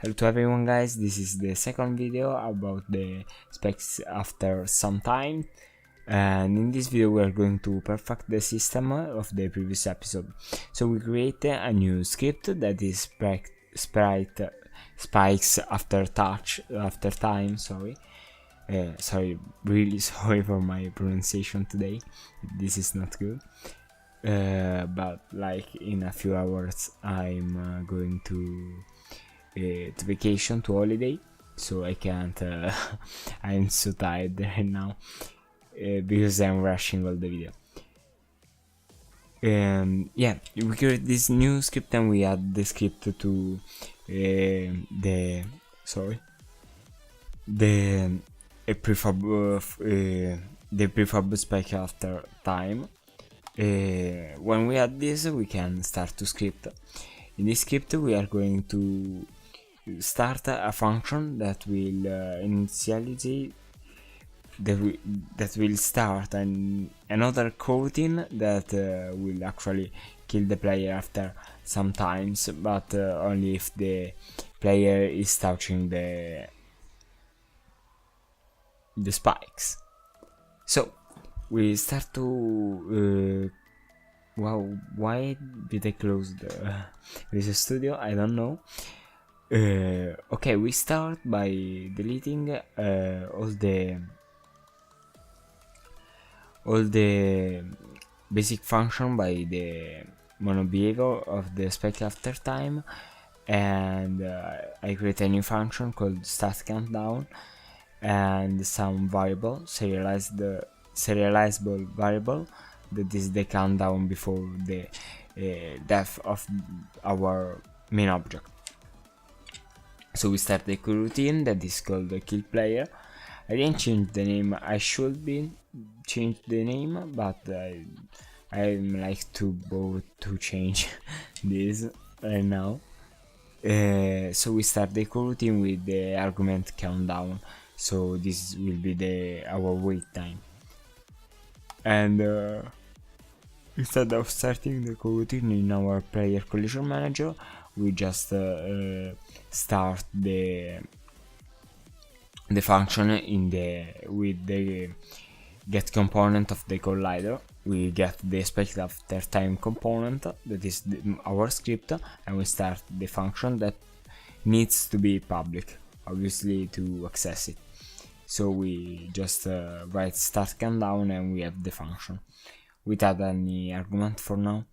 Hello to everyone guys, this is the second video about the specs after some time, and in this video we are going to perfect the system of the previous episode. So we create a new script that is spikes after time, really sorry for my pronunciation today, this is not good. But like in a few hours I'm going to vacation, to holiday, so I can't I'm so tired right now because I'm rushing all the video. Yeah, we create this new script and we add the script to the prefab spec after time. When we add this, we can start to script. In this script we are going to start a function that will initialize, that will start another coroutine that will actually kill the player after some times, but only if the player is touching the spikes. So we start to wow, why did I close the Visual Studio? I don't know. Okay, we start by deleting all the basic function by the mono behavior of the spec after time, and I create a new function called start countdown and some variable, serializable variable, that is the countdown before the death of our main object. So we start the coroutine that is called the kill player. I didn't change the name, I should change the name, but I like to change this right now. So we start the coroutine with the argument countdown, so this will be our wait time. And instead of starting the coroutine in our player collision manager, we just start the function with the get component of the collider. We get the expect after time component, that is our script, and we start the function that needs to be public, obviously, to access it. So we just write start countdown and we have the function without any argument for now.